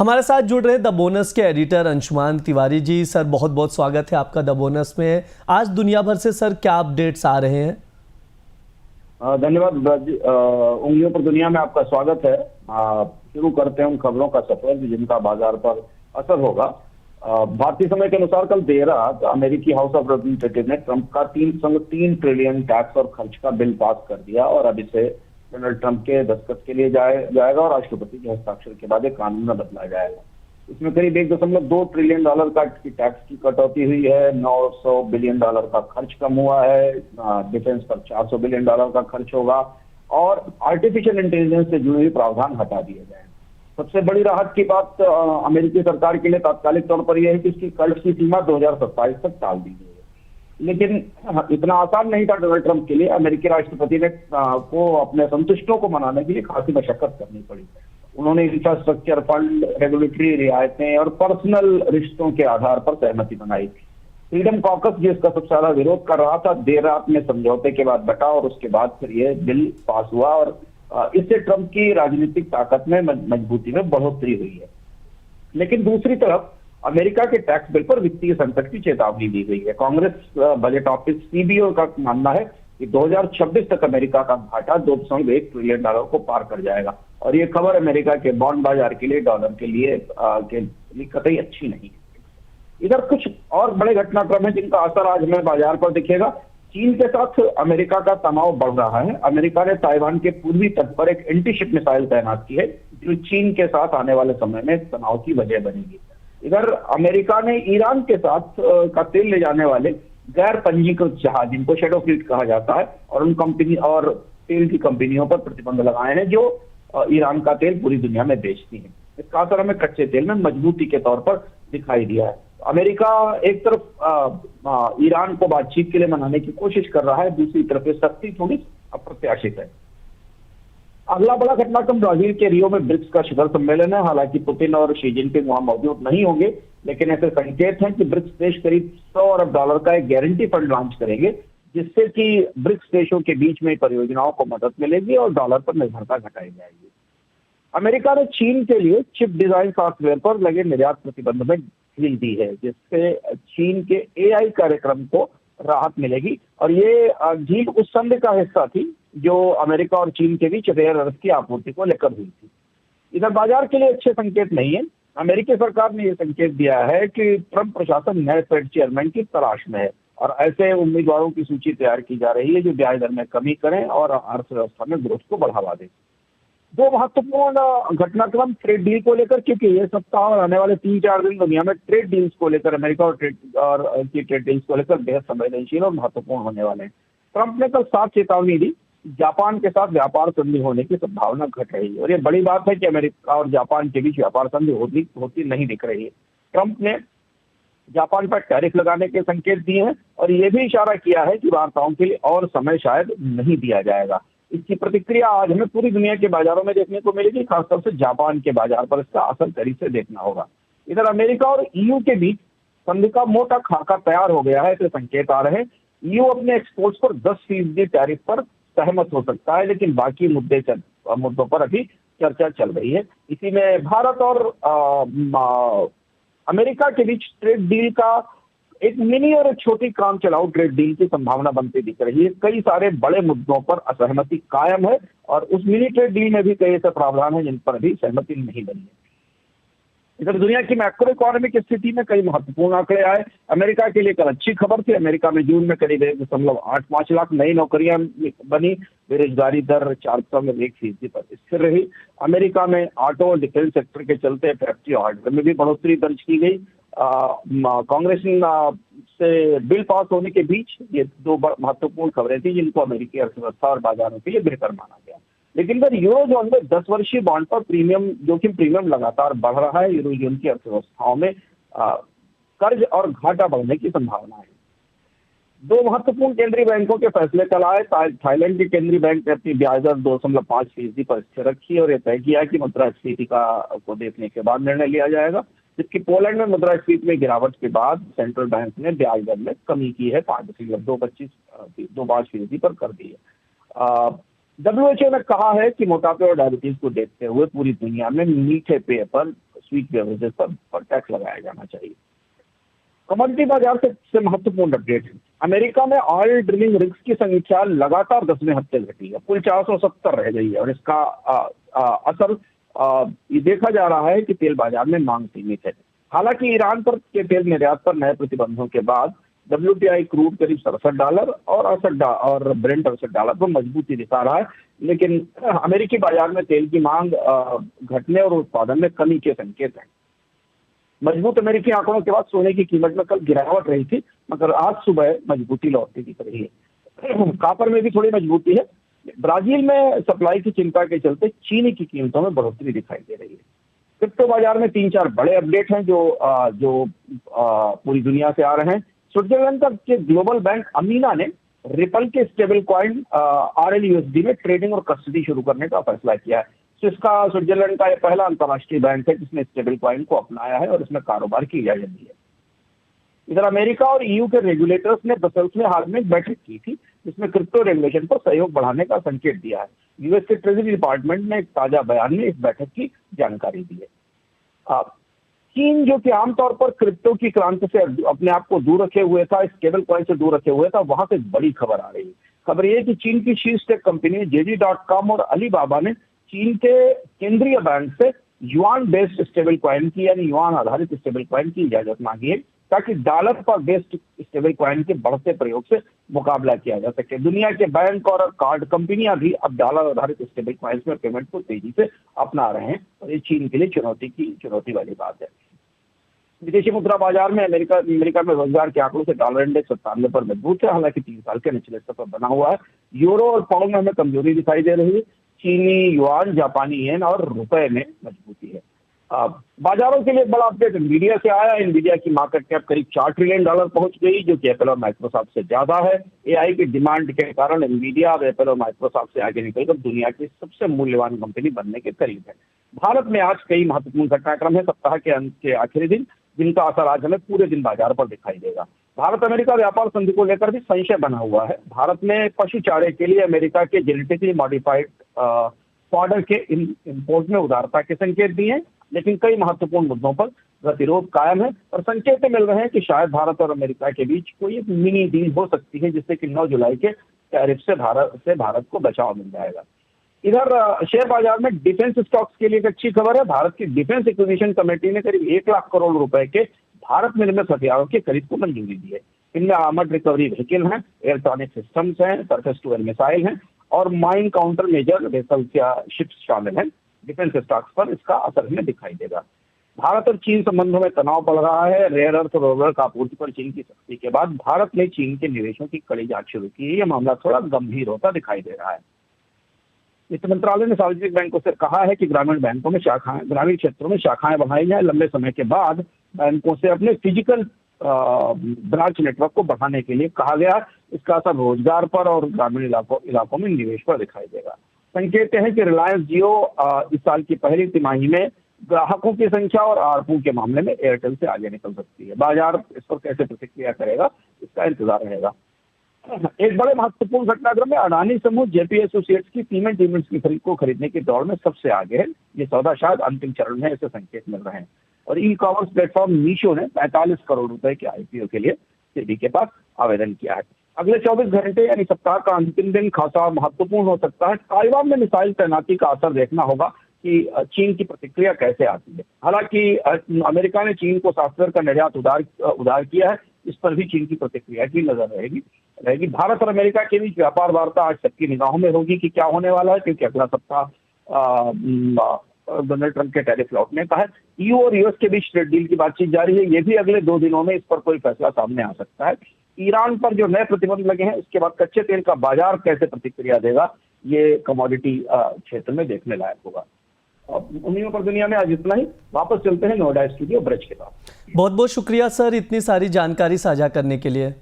हमारे साथ जुड़ रहे द बोनस के एडिटर अंशुमान तिवारी जी। सर बहुत बहुत स्वागत है आपका द बोनस में। आज दुनिया भर से सर क्या अपडेट्स आ रहे हैं? धन्यवाद ब्रज। उंगलियों पर दुनिया में आपका स्वागत है। शुरू करते हैं उन खबरों का सफर जिनका बाजार पर असर होगा। भारतीय समय के अनुसार कल देर रात अमेरिकी हाउस ऑफ रिप्रेजेंटेटिव ने ट्रंप का 3 ट्रिलियन टैक्स और खर्च का बिल पास कर दिया और अब इसे डोनाल्ड ट्रंप के दस्तखत के लिए जाएगा और राष्ट्रपति के हस्ताक्षर के बाद एक कानून में बदला जाएगा। इसमें करीब $1.2 ट्रिलियन का टैक्स की कटौती हुई है। $900 बिलियन का खर्च कम हुआ है। डिफेंस पर $400 बिलियन का खर्च होगा और आर्टिफिशियल इंटेलिजेंस से जुड़े हुए प्रावधान हटा दिए गए। सबसे बड़ी राहत की बात अमेरिकी सरकार के लिए तात्कालिक तौर पर यह है कि इसकी कर्ज की सीमा 2027 तक टाल दी गई है। लेकिन इतना आसान नहीं था डोनाल्ड ट्रंप के लिए। अमेरिकी राष्ट्रपति ने को अपने संतुष्टों को मनाने के लिए खासी मशक्कत करनी पड़ी। उन्होंने इंफ्रास्ट्रक्चर फंड, रेगुलेटरी रियायतें और पर्सनल रिश्तों के आधार पर सहमति बनाई। फ्रीडम कॉकस जिसका सबसे ज्यादा विरोध कर रहा था, देर रात में समझौते के बाद बटा और उसके बाद फिर ये बिल पास हुआ और इससे ट्रंप की राजनीतिक ताकत में मजबूती में बढ़ोतरी हुई है। लेकिन दूसरी तरफ अमेरिका के टैक्स बिल पर वित्तीय संकट की चेतावनी दी गई है। कांग्रेस बजट ऑफिस सीबीओ का मानना है कि 2026 तक अमेरिका का घाटा $2.1 ट्रिलियन को पार कर जाएगा और ये खबर अमेरिका के बॉन्ड बाजार के लिए, डॉलर के लिए कतई अच्छी नहीं है। इधर कुछ और बड़े घटनाक्रम है जिनका असर आज हमें बाजार पर दिखेगा। चीन के साथ अमेरिका का तनाव बढ़ रहा है। अमेरिका ने ताइवान के पूर्वी तट पर एक एंटीशिप मिसाइल तैनात की है जो चीन के साथ आने वाले समय में तनाव की वजह बनेगी। इधर अमेरिका ने ईरान के साथ का तेल ले जाने वाले गैर पंजीकृत जहाज, जिनको शैडो फ्लीट कहा जाता है, और उन कंपनी और तेल की कंपनियों पर प्रतिबंध लगाए हैं जो ईरान का तेल पूरी दुनिया में बेचती हैं। इसका असर हमें कच्चे तेल में मजबूती के तौर पर दिखाई दिया है। अमेरिका एक तरफ ईरान को बातचीत के लिए मनाने की कोशिश कर रहा है, दूसरी तरफ ये सख्ती थोड़ी अप्रत्याशित है। अगला बड़ा घटनाक्रम ब्राजील के रियो में ब्रिक्स का शिखर सम्मेलन है। हालांकि पुतिन और शी जिनपिंग वहां मौजूद नहीं होंगे, लेकिन ऐसे संकेत हैं कि ब्रिक्स देश करीब $100 अरब का एक गारंटी फंड लॉन्च करेंगे, जिससे कि ब्रिक्स देशों के बीच में परियोजनाओं को मदद मिलेगी और डॉलर पर निर्भरता घटाई जाएगी। अमेरिका ने चीन के लिए चिप डिजाइन सॉफ्टवेयर पर लगे निर्यात प्रतिबंध में ढील दी है, जिससे चीन के एआई कार्यक्रम को राहत मिलेगी और ये ढील उस संधि का हिस्सा थी जो अमेरिका और चीन के बीच रेयर अर्थ की आपूर्ति को लेकर हुई थी। इधर बाजार के लिए अच्छे संकेत नहीं है। अमेरिकी सरकार ने यह संकेत दिया है कि ट्रंप प्रशासन नए फेड चेयरमैन की तलाश में है और ऐसे उम्मीदवारों की सूची तैयार की जा रही है जो ब्याज दर में कमी करें और अर्थव्यवस्था में ग्रोथ को बढ़ावा दें। दो महत्वपूर्ण घटनाक्रम ट्रेड डील को लेकर, क्योंकि ये सप्ताह और आने वाले 3-4 दिन दुनिया में ट्रेड डील्स को लेकर, अमेरिका और ट्रेड डील्स को लेकर बेहद संवेदनशील और महत्वपूर्ण होने वाले हैं। ट्रंप ने कल साफ चेतावनी दी, जापान के साथ व्यापार संधि होने की संभावना घट रही है और ये बड़ी बात है कि अमेरिका और जापान के बीच व्यापार संधि होती नहीं दिख रही है। ट्रंप ने जापान पर टैरिफ लगाने के संकेत दिए हैं और ये भी इशारा किया है कि वार्ताओं के लिए और समय शायद नहीं दिया जाएगा। इसकी प्रतिक्रिया आज हमें पूरी दुनिया के बाजारों में देखने को मिलेगी, खासतौर से जापान के बाजार पर इसका असर करीब से देखना होगा। इधर अमेरिका और ईयू के बीच संधि का मोटा खाका तैयार हो गया है, ऐसे संकेत आ रहे हैं। ईयू अपने एक्सपोर्ट्स पर 10% टैरिफ पर सहमत हो सकता है, लेकिन बाकी मुद्दों पर अभी चर्चा चल रही है। इसी में भारत और अमेरिका के बीच ट्रेड डील का एक मिनी और एक छोटी काम चलाऊ ट्रेड डील की संभावना बनती दिख रही है। कई सारे बड़े मुद्दों पर असहमति कायम है और उस मिनी ट्रेड डील में भी कई ऐसे प्रावधान हैं जिन पर अभी सहमति नहीं बनी है। इधर दुनिया की मैक्रो इकोनॉमिक स्थिति में कई महत्वपूर्ण आंकड़े आए। अमेरिका के लिए कल अच्छी खबर थी। अमेरिका में जून में करीब 1.85 लाख नई नौकरियां बनी। बेरोजगारी दर 4.1% पर स्थिर रही। अमेरिका में ऑटो और डिफेंस सेक्टर के चलते फैक्ट्री ऑर्डर में भी बढ़ोतरी दर्ज की गई। कांग्रेस से बिल पास होने के बीच ये दो महत्वपूर्ण खबरें थी जिनको अमेरिकी अर्थव्यवस्था और बाजारों के लिए बेहतर माना गया। लेकिन इधर यूरोजोन में 10 वर्षीय बॉन्ड पर जोखिम प्रीमियम लगातार बढ़ रहा है। यूरोजोन की अर्थव्यवस्थाओं में कर्ज और घाटा बढ़ने की संभावना है। दो महत्वपूर्ण केंद्रीय बैंकों के फैसले कल आए। थाईलैंड के केंद्रीय बैंक ने अपनी ब्याज दर 2.5% पर स्थिर रखी और यह तय किया कि मुद्रास्फीति को देखने के बाद निर्णय लिया जाएगा। जबकि पोलैंड में मुद्रास्फीति में गिरावट के बाद सेंट्रल बैंक ने ब्याज दर में कमी की है, 5.25% पर कर दी है। WHO ने कहा है कि मोटापे और डायबिटीज को देखते हुए पूरी दुनिया में मीठे पेय पर, स्वीट बेवरेजेस पर टैक्स लगाया जाना चाहिए। कमोडिटी बाजार से महत्वपूर्ण अपडेट है। अमेरिका में ऑयल ड्रिलिंग रिग्स की संख्या लगातार 10वें हफ्ते घटी है, कुल 470 रह गई है और इसका असर ये देखा जा रहा है कि तेल बाजार में मांग सीमित है। हालांकि ईरान पर के तेल निर्यात पर नए प्रतिबंधों के बाद WTI क्रूड करीब $67 और ब्रेंट $68 पर मजबूती दिखा रहा है, लेकिन अमेरिकी बाजार में तेल की मांग घटने और उत्पादन में कमी के संकेत हैं। मजबूत अमेरिकी आंकड़ों के बाद सोने की कीमत में कल गिरावट रही थी, मगर आज सुबह मजबूती लौटती दिख रही है। कॉपर में भी थोड़ी मजबूती है। ब्राजील में सप्लाई की चिंता के चलते चीनी की कीमतों में बढ़ोतरी दिखाई दे रही है। क्रिप्टो बाजार में 3-4 बड़े अपडेट हैं जो पूरी दुनिया से आ रहे हैं। स्विट्जरलैंड के ग्लोबल बैंक अमीना ने रिपल के स्टेबल कॉइन RLUSD में ट्रेडिंग और कस्टडी शुरू करने का फैसला किया है। इसका स्विट्जरलैंड का यह पहला अंतर्राष्ट्रीय बैंक है जिसने स्टेबल कॉइन को अपनाया है और इसमें कारोबार की इजाजत दी है। इधर अमेरिका और EU के रेगुलेटर्स ने ब्रसेल्स में हाल में एक बैठक की थी जिसमें क्रिप्टो रेगुलेशन पर सहयोग बढ़ाने का संकेत दिया है। US के ट्रेजरी डिपार्टमेंट ने एक ताजा बयान में इस बैठक की जानकारी दी है। चीन जो कि आमतौर पर क्रिप्टो की क्रांति से अपने आप को दूर रखे हुए था, स्टेबल कॉइन से दूर रखे हुए था, वहां से बड़ी खबर आ रही है। खबर यह है कि चीन की शीर्ष टेक कंपनी JD.com और अलीबाबा ने चीन के केंद्रीय बैंक से युआन बेस्ड स्टेबल कॉइन की यानी युआन आधारित स्टेबल कॉइन की इजाजत मांगी है ताकि डॉलर पर बेस्ड स्टेबल कॉइन के बढ़ते प्रयोग से मुकाबला किया जा सके। दुनिया के बैंक और कार्ड कंपनियां भी अब डॉलर आधारित स्टेबल कॉइन्स में पेमेंट को तेजी से अपना रहे हैं और ये चीन के लिए चुनौती वाली बात है। विदेशी मुद्रा बाजार में अमेरिका में रोजगार के आंकड़ों से डॉलर इंडेक्स 97 पर मजबूत है, हालांकि 3 साल के निचले स्तर पर बना हुआ है। यूरो और पाउंड में हमें कमजोरी दिखाई दे रही है। चीनी युआन, जापानी येन और रुपए में मजबूती है। बाजारों के लिए बड़ा अपडेट एनवीडिया से आया। एनवीडिया की मार्केट कैप करीब $4 ट्रिलियन पहुंच गई, जो कि एप्पल और माइक्रोसॉफ्ट से ज्यादा है। AI की डिमांड के कारण एनवीडिया अब एप्पल और माइक्रोसॉफ्ट से आगे निकलकर दुनिया की सबसे मूल्यवान कंपनी बनने के करीब है। भारत में आज कई महत्वपूर्ण घटनाक्रम है। सप्ताह के अंत के आखिरी दिन, जिनका असर आज हमें पूरे दिन बाजार पर दिखाई देगा। भारत अमेरिका व्यापार संधि को लेकर भी संशय बना हुआ है। भारत ने पशु चारे के लिए अमेरिका के जेनेटिकली मॉडिफाइड फॉडर के इंपोर्ट में उदारता के संकेत दिए हैं, लेकिन कई महत्वपूर्ण मुद्दों पर गतिरोध कायम है और संकेत मिल रहे हैं कि शायद भारत और अमेरिका के बीच कोई एक मिनी डील हो सकती है, जिससे कि 9 जुलाई के टैरिफ से भारत को बचाव मिल जाएगा। इधर शेयर बाजार में डिफेंस स्टॉक्स के लिए एक अच्छी खबर है। भारत की डिफेंस एक्विजिशन कमेटी ने करीब 1 लाख करोड़ रुपए के भारत निर्मित हथियारों की खरीद को मंजूरी दी है। इनमें आर्मर्ड रिकवरी व्हीकल हैं, इलेक्ट्रॉनिक सिस्टम्स हैं, सरफेस टू एयर मिसाइल हैं और माइन काउंटर मेजर वेसल्स या शिप्स शामिल हैं। डिफेंस स्टॉक्स पर इसका असर हमें दिखाई देगा। भारत और चीन संबंधों में तनाव बढ़ रहा है। रेयर अर्थ और रोलर का आपूर्ति पर चीन की सख्ती के बाद भारत ने चीन के निवेशों की कड़ी जांच शुरू की है। यह मामला थोड़ा गंभीर होता दिखाई दे रहा है। वित्त मंत्रालय ने सार्वजनिक बैंकों से कहा है कि ग्रामीण क्षेत्रों में शाखाएं बढ़ाई जाए। लंबे समय के बाद बैंकों से अपने फिजिकल ब्रांच नेटवर्क को बढ़ाने के लिए कहा गया। इसका असर रोजगार पर और ग्रामीण इलाकों में निवेश पर दिखाई देगा। संकेत है कि रिलायंस जियो इस साल की पहली तिमाही में ग्राहकों की संख्या और आरपू के मामले में एयरटेल से आगे निकल सकती है। बाजार इस पर कैसे प्रतिक्रिया करेगा, इसका इंतजार रहेगा। एक बड़े महत्वपूर्ण घटनाक्रम में अडानी समूह जेपी एसोसिएट्स की सीमेंट यूनिट्स की खरीद को खरीदने की दौड़ में सबसे आगे है। ये सौदा शायद अंतिम चरण में ऐसे संकेत मिल रहे हैं। और ई कॉमर्स प्लेटफॉर्म मीशो ने 45 करोड़ रुपए के IPO के लिए सेबी के पास आवेदन किया है। अगले 24 घंटे यानी सप्ताह का अंतिम दिन खासा महत्वपूर्ण हो सकता है। ताइवान में मिसाइल तैनाती का असर देखना होगा कि चीन की प्रतिक्रिया कैसे आती है। हालांकि अमेरिका ने चीन को सॉफ्टवेयर का निर्यात उधार किया है, इस पर भी चीन की प्रतिक्रिया की नजर रहेगी। भारत और अमेरिका के बीच व्यापार वार्ता आज सबकी निगाहों में होगी कि क्या होने वाला है, क्योंकि अगला सप्ताह डोनाल्ड ट्रंप के टैरिफ लौटने का है। EU और US के बीच ट्रेड डील की बातचीत जारी है। ये भी अगले 2 दिनों में इस पर कोई फैसला सामने आ सकता है। ईरान पर जो नए प्रतिबंध लगे हैं, उसके बाद कच्चे तेल का बाजार कैसे प्रतिक्रिया देगा, ये कमोडिटी क्षेत्र में देखने लायक होगा। उम्मीदों पर दुनिया में आज इतना ही। वापस चलते हैं नोएडा स्टूडियो ब्रज के पास। बहुत बहुत शुक्रिया सर, इतनी सारी जानकारी साझा करने के लिए।